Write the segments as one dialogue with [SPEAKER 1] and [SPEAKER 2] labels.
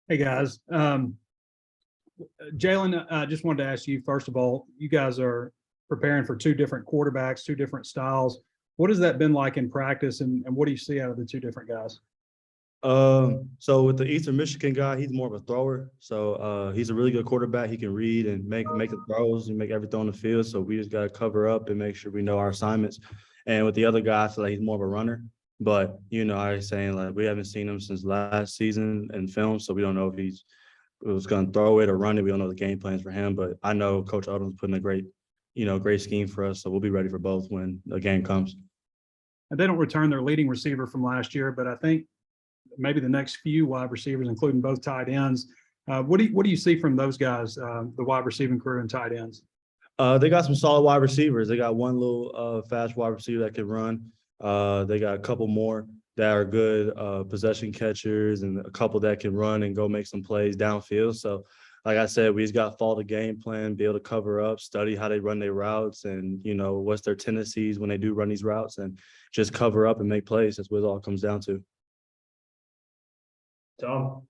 [SPEAKER 1] Hey guys, Jalen, I just wanted to ask you, first of all, you guys are preparing for two different quarterbacks, two different styles. What has that been like in practice, and what do you see out of the two different guys?
[SPEAKER 2] So with the Eastern Michigan guy, he's more of a thrower. So he's a really good quarterback. He can read and make the throws and make everything on the field. So we just got to cover up and make sure we know our assignments. And with the other guy, I feel like he's more of a runner. But I was saying, like, we haven't seen him since last season in film, so we don't know if he was going to throw it or run it. We don't know the game plans for him. But I know Coach Odom's putting a great scheme for us. So we'll be ready for both when the game comes.
[SPEAKER 1] And they don't return their leading receiver from last year, but I think maybe the next few wide receivers, including both tight ends. What do you see from those guys, the wide receiving crew and tight ends?
[SPEAKER 2] They got some solid wide receivers. They got one little fast wide receiver that can run. They got a couple more that are good possession catchers and a couple that can run and go make some plays downfield. So, like I said, we just got to follow the game plan, be able to cover up, study how they run their routes and, what's their tendencies when they do run these routes and just cover up and make plays. That's what it all comes down to.
[SPEAKER 1] Tom.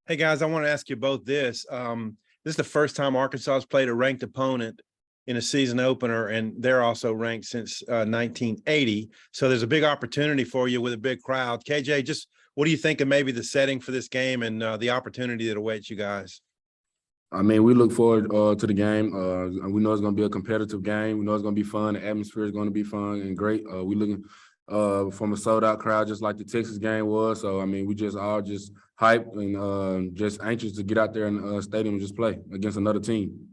[SPEAKER 3] Hey guys, I want to ask you both this. This is the first time Arkansas has played a ranked opponent in a season opener, and they're also ranked since 1980. So there's a big opportunity for you with a big crowd. KJ, just what do you think of maybe the setting for this game and the opportunity that awaits you guys?
[SPEAKER 4] I mean, we look forward to the game. We know it's going to be a competitive game. We know it's going to be fun. The atmosphere is going to be fun and great. We looking from a sold-out crowd, just like the Texas game was. So, I mean, we just all just hyped and just anxious to get out there in the stadium and just play against another team.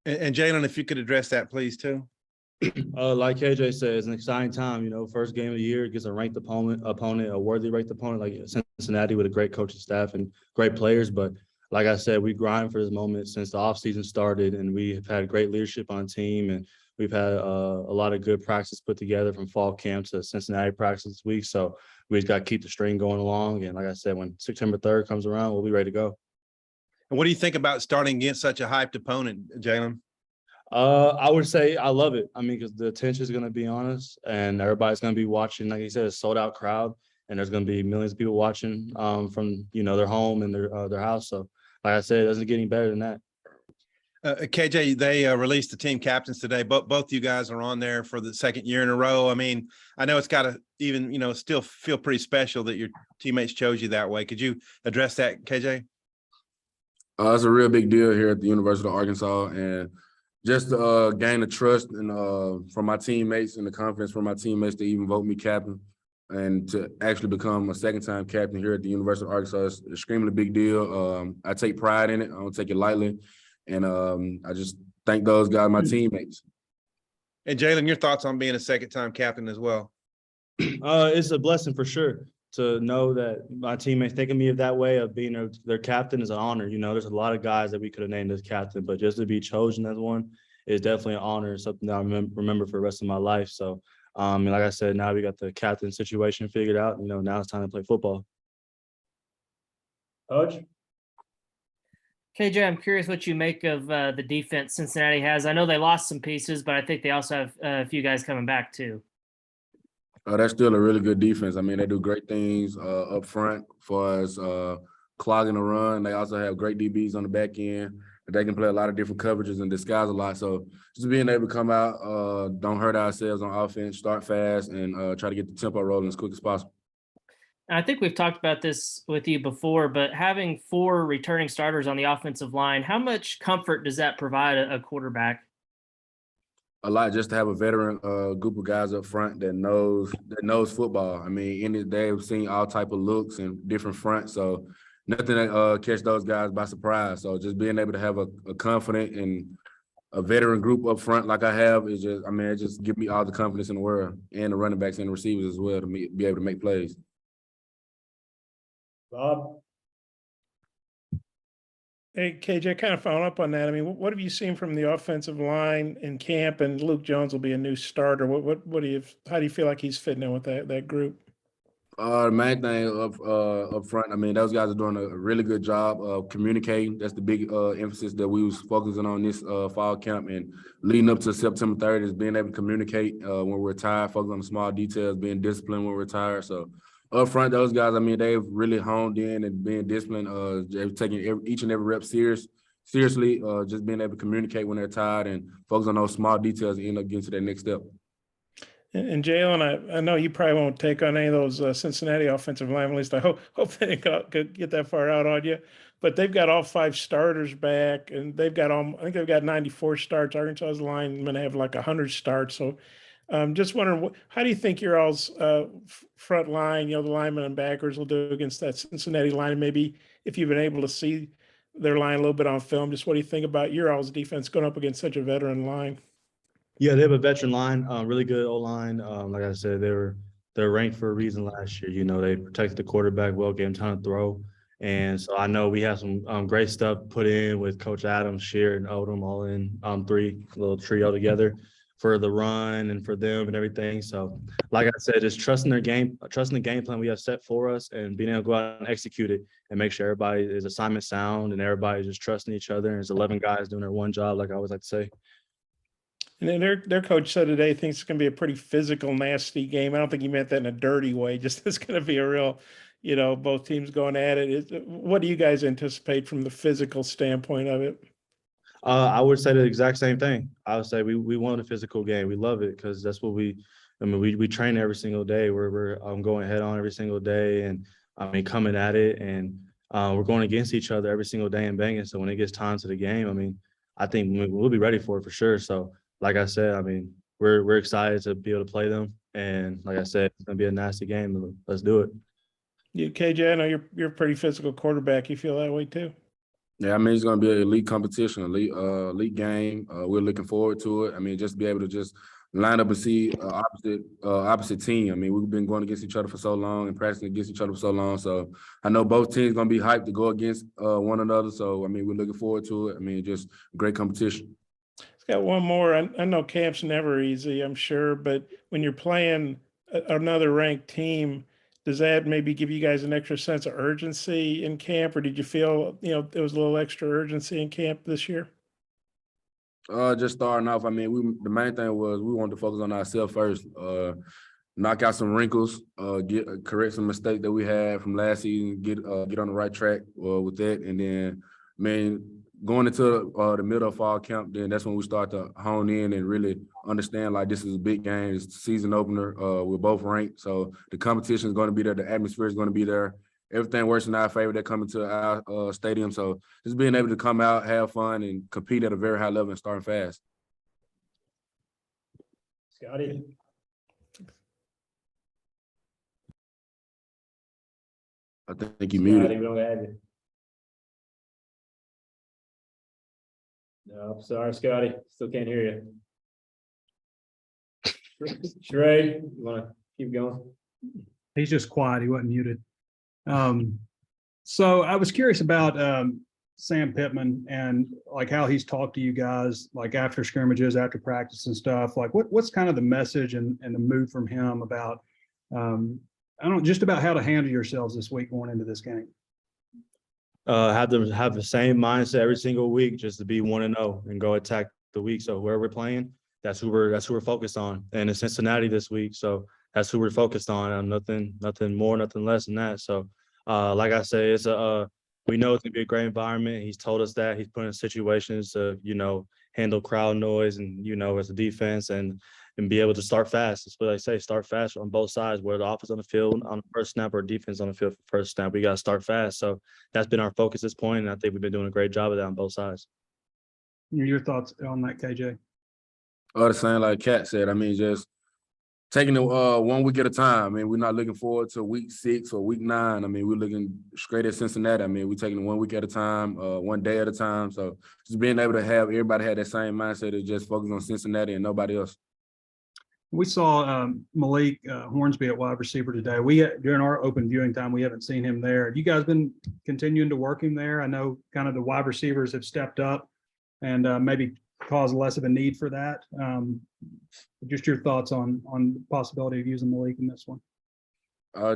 [SPEAKER 3] And Jalen, if you could address that, please, too.
[SPEAKER 2] Like KJ said, it's an exciting time. First game of the year against a ranked opponent, a worthy ranked opponent like Cincinnati with a great coaching staff and great players. But like I said, we grind for this moment since the offseason started, and we have had great leadership on team, and we've had a lot of good practice put together from fall camp to Cincinnati practice this week. So we just got to keep the string going along. And like I said, when September 3rd comes around, we'll be ready to go.
[SPEAKER 3] And what do you think about starting against such a hyped opponent, Jalen?
[SPEAKER 2] I would say I love it. I mean, because the attention is going to be on us, and everybody's going to be watching. Like you said, a sold-out crowd, and there's going to be millions of people watching from their home and their house. So, like I said, it doesn't get any better than that.
[SPEAKER 3] KJ, they released the team captains today. Both you guys are on there for the second year in a row. I mean, I know it's got to even still feel pretty special that your teammates chose you that way. Could you address that, KJ?
[SPEAKER 4] It's a real big deal here at the University of Arkansas, and just to gain the trust and from my teammates and the confidence from my teammates to even vote me captain and to actually become a second-time captain here at the University of Arkansas is an extremely big deal. I take pride in it. I don't take it lightly. And I just thank those guys, my teammates.
[SPEAKER 3] And Jalen, your thoughts on being a second-time captain as well?
[SPEAKER 2] It's a blessing for sure to know that my teammates think of me that way of being their captain is an honor. There's a lot of guys that we could have named as captain, but just to be chosen as one is definitely an honor and something that I remember for the rest of my life. So, and like I said, now we got the captain situation figured out. Now it's time to play football.
[SPEAKER 1] Coach?
[SPEAKER 5] KJ, I'm curious what you make of the defense Cincinnati has. I know they lost some pieces, but I think they also have a few guys coming back too.
[SPEAKER 4] That's still a really good defense. I mean, they do great things up front for us clogging the run. They also have great DBs on the back end. They can play a lot of different coverages and disguise a lot. So just being able to come out, don't hurt ourselves on offense, start fast, and try to get the tempo rolling as quick as possible.
[SPEAKER 5] I think we've talked about this with you before, but having 4 returning starters on the offensive line, how much comfort does that provide a quarterback?
[SPEAKER 4] A lot, just to have a veteran group of guys up front that knows football. I mean, they've seen all type of looks and different fronts, so nothing that catch those guys by surprise. So just being able to have a confident and a veteran group up front like I have is just, I mean, it just give me all the confidence in the world, and the running backs and the receivers as well to be able to make plays.
[SPEAKER 1] Bob?
[SPEAKER 6] Hey, KJ, kind of following up on that. I mean, what have you seen from the offensive line in camp? And Luke Jones will be a new starter. How do you feel like he's fitting in with that group?
[SPEAKER 4] The main thing up front, I mean, those guys are doing a really good job of communicating. That's the big emphasis that we was focusing on this fall camp and leading up to September 3rd is being able to communicate when we're tired, focus on the small details, being disciplined when we're tired. So up front, those guys, I mean, they've really honed in and being disciplined. They've taken each and every rep seriously, just being able to communicate when they're tired and focus on those small details and end up getting to that next step.
[SPEAKER 6] And Jalen, I know you probably won't take on any of those Cincinnati offensive linemen. At least I hope they could get that far out on you. But they've got all 5 starters back, and they've got I think they've got 94 starts. Arkansas's linemen have like 100 starts. So, just wondering, how do you think your all's front line, the linemen and backers, will do against that Cincinnati line? And maybe if you've been able to see their line a little bit on film, just what do you think about your all's defense going up against such a veteran line?
[SPEAKER 2] Yeah, they have a veteran line, really good O-line. Like I said, they're ranked for a reason last year. They protected the quarterback well, gave him time to throw. And so I know we have some great stuff put in with Coach Adams, Shear, and Odom all in 3 little trio together for the run and for them and everything. So like I said, just trusting the game plan we have set for us and being able to go out and execute it and make sure everybody is assignment sound and everybody just trusting each other. And there's 11 guys doing their one job, like I always like to say.
[SPEAKER 6] And then their coach said today thinks it's going to be a pretty physical, nasty game. I don't think he meant that in a dirty way. Just it's going to be a real, both teams going at it. What do you guys anticipate from the physical standpoint of it?
[SPEAKER 2] I would say the exact same thing. I would say we want a physical game. We love it because that's what we train every single day. We're going head on every single day, and coming at it, and we're going against each other every single day and banging. So when it gets time to the game, I think we'll be ready for it for sure. So like I said, we're excited to be able to play them, and like I said, it's gonna be a nasty game. Let's do it.
[SPEAKER 6] You, KJ, I know you're a pretty physical quarterback. You feel that way too?
[SPEAKER 4] Yeah, it's going to be an elite competition, elite game. We're looking forward to it. Just be able to just line up and see opposite team. We've been going against each other for so long and practicing against each other for so long. So I know both teams going to be hyped to go against one another. So, we're looking forward to it. Just great competition.
[SPEAKER 6] It's got one more. I know camp's never easy, I'm sure, but when you're playing another ranked team, does that maybe give you guys an extra sense of urgency in camp, or did you feel, there was a little extra urgency in camp this year?
[SPEAKER 4] Just starting off, the main thing was we wanted to focus on ourselves first, knock out some wrinkles, correct some mistakes that we had from last season, get on the right track with that, and then, going into the middle of fall camp, then that's when we start to hone in and really understand like this is a big game. It's the season opener. We're both ranked, so the competition is going to be there. The atmosphere is going to be there. Everything works in our favor that come into our stadium. So just being able to come out, have fun, and compete at a very high level and starting fast.
[SPEAKER 7] Scotty.
[SPEAKER 4] I think you muted.
[SPEAKER 7] We don't have you. No, sorry, Scotty. Still can't hear you. Sheree, you want to keep going?
[SPEAKER 1] He's just quiet. He wasn't muted. So I was curious about Sam Pittman and like how he's talked to you guys, like after scrimmages, after practice and stuff. Like what's kind of the message and the mood from him about, just about how to handle yourselves this week going into this game?
[SPEAKER 2] Have the same mindset every single week, just to be 1-0 and go attack the week. So whoever we're playing, that's who we're focused on. And it's Cincinnati this week, so that's who we're focused on. Nothing more, nothing less than that. So, like I say, it's we know it's gonna be a great environment. He's told us that. He's put in situations to handle crowd noise and as a defense and be able to start fast. That's what I say, start fast on both sides, whether the offense on the field on the first snap or defense on the field for first snap. We got to start fast. So that's been our focus at this point, and I think we've been doing a great job of that on both sides.
[SPEAKER 1] Your thoughts on that, KJ?
[SPEAKER 4] The same like Kat said. Just taking it 1 week at a time. We're not looking forward to week 6 or week 9. We're looking straight at Cincinnati. We're taking it 1 week at a time, 1 day at a time. So just being able to have everybody have that same mindset to just focus on Cincinnati and nobody else.
[SPEAKER 1] We saw Malik Hornsby at wide receiver today. During our open viewing time, we haven't seen him there. Have you guys been continuing to work him there? I know kind of the wide receivers have stepped up and maybe caused less of a need for that. Just your thoughts on the possibility of using Malik in this one.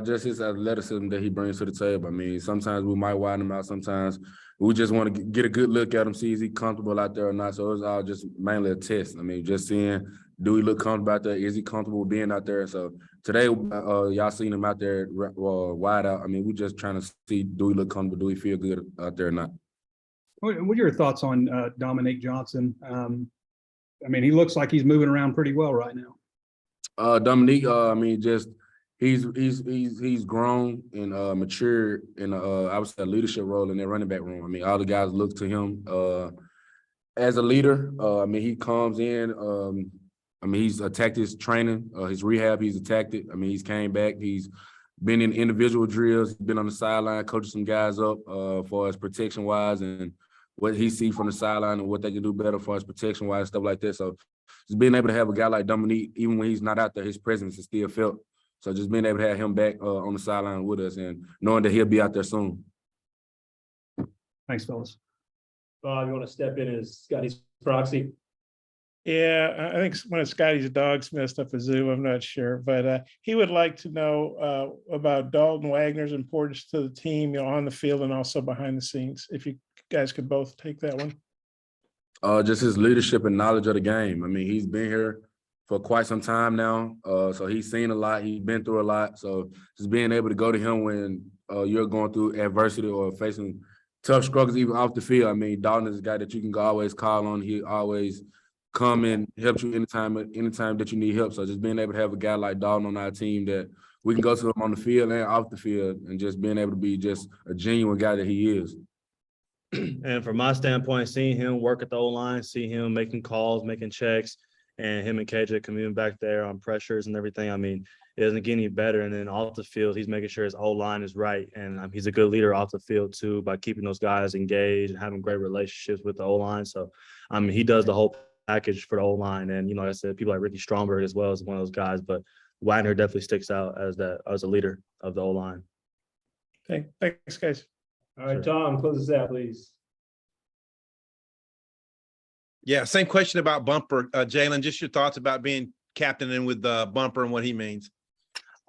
[SPEAKER 4] Just his athleticism that he brings to the table. I mean, sometimes we might widen him out. Sometimes we just want to get a good look at him, see is he comfortable out there or not. So it's all just mainly a test. I mean, just seeing, do he look comfortable out there? Is he comfortable being out there? So today, y'all seen him out there wide out. I mean, we just trying to see, do he look comfortable? Do he feel good out there or not?
[SPEAKER 1] What are your thoughts on Dominique Johnson? I mean, he looks like he's moving around pretty well right now.
[SPEAKER 4] Dominique, I mean, just he's grown and matured in I would say a leadership role in their running back room. I mean, all the guys look to him as a leader. I mean, he comes in. I mean, he's attacked his training, his rehab. He's attacked it. I mean, he's came back. He's been in individual drills. He's been on the sideline, coaching some guys up for his protection wise and what he sees from the sideline and what they can do better for his protection wise, stuff like that. So just being able to have a guy like Dominique, even when he's not out there, his presence is still felt. So just being able to have him back on the sideline with us and knowing that he'll be out there soon.
[SPEAKER 1] Thanks, fellas.
[SPEAKER 7] Bob, you want to step in as Scotty's proxy?
[SPEAKER 6] Yeah, I think one of Scotty's dogs messed up a zoo. I'm not sure, but he would like to know about Dalton Wagner's importance to the team, you know, on the field and also behind the scenes. If you guys could both take that one.
[SPEAKER 4] Just his leadership and knowledge of the game. I mean, he's been here for quite some time now. So he's seen a lot. He's been through a lot. So just being able to go to him when you're going through adversity or facing tough struggles, even off the field. I mean, Dalton is a guy that you can always call on. He always come and help you anytime that you need help. So just being able to have a guy like Dalton on our team that we can go to him on the field and off the field and just being able to be just a genuine guy that he is.
[SPEAKER 2] And from my standpoint, seeing him work at the O-line, see him making calls, making checks, and him and KJ coming back there on pressures and everything, I mean, it doesn't get any better. And then off the field, he's making sure his O-line is right. And he's a good leader off the field, too, by keeping those guys engaged and having great relationships with the O-line. So, I mean, he does the whole package for the O-line. And, you know, like I said, people like Ricky Stromberg as well as one of those guys. But Wagner definitely sticks out as a leader of the O-line.
[SPEAKER 6] Okay, thanks, guys.
[SPEAKER 7] All right, Tom, close this out, please.
[SPEAKER 3] Yeah, same question about Bumper. Jalen, just your thoughts about being captain and with Bumper and what he means.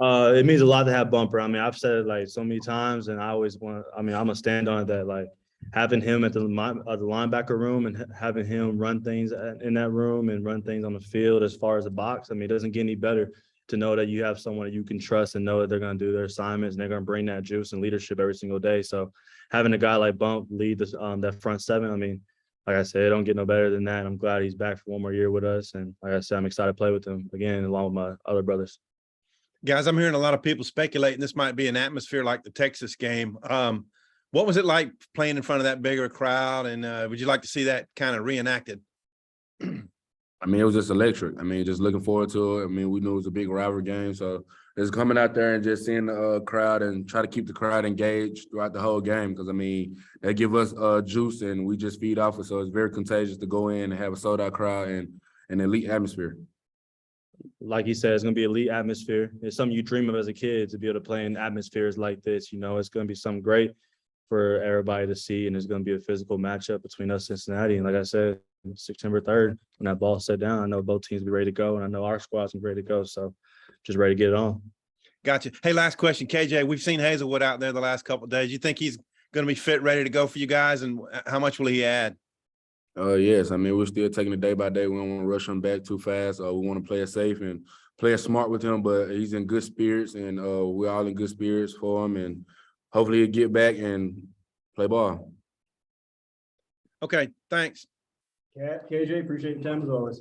[SPEAKER 2] It means a lot to have Bumper. I mean, I've said it like so many times, and I always want. I mean, I'm gonna stand on it that like having him at the linebacker room and having him run things in that room and run things on the field as far as the box. I mean, it doesn't get any better to know that you have someone that you can trust and know that they're gonna do their assignments and they're gonna bring that juice and leadership every single day. So having a guy like Bump lead this that front seven, I mean, like I said, it don't get no better than that. I'm glad he's back for one more year with us, and like I said, I'm excited to play with him again along with my other brothers.
[SPEAKER 3] Guys, I'm hearing a lot of people speculating this might be an atmosphere like the Texas game. What was it like playing in front of that bigger crowd? And would you like to see that kind of reenacted?
[SPEAKER 4] I mean, it was just electric. I mean, just looking forward to it. I mean, we knew it was a big rivalry game. So just coming out there and just seeing the crowd and try to keep the crowd engaged throughout the whole game. Because, I mean, they give us juice and we just feed off it. So it's very contagious to go in and have a sold-out crowd and an elite atmosphere.
[SPEAKER 2] Like he said, it's going to be elite atmosphere. It's something you dream of as a kid to be able to play in atmospheres like this. You know, it's going to be something great for everybody to see, and it's going to be a physical matchup between us and Cincinnati. And like I said, September 3rd, when that ball set down, I know both teams will be ready to go, and I know our squad's ready to go. So just ready to get it on.
[SPEAKER 3] Gotcha. Hey, last question, KJ. We've seen Hazelwood out there the last couple of days. You think he's going to be fit, ready to go for you guys, and how much will he add?
[SPEAKER 4] Yes, I mean, we're still taking it day by day. We don't want to rush him back too fast. We want to play it safe and play it smart with him, but he's in good spirits, and we're all in good spirits for him, and hopefully he'll get back and play ball.
[SPEAKER 3] Okay, thanks.
[SPEAKER 7] KJ, appreciate your time as always.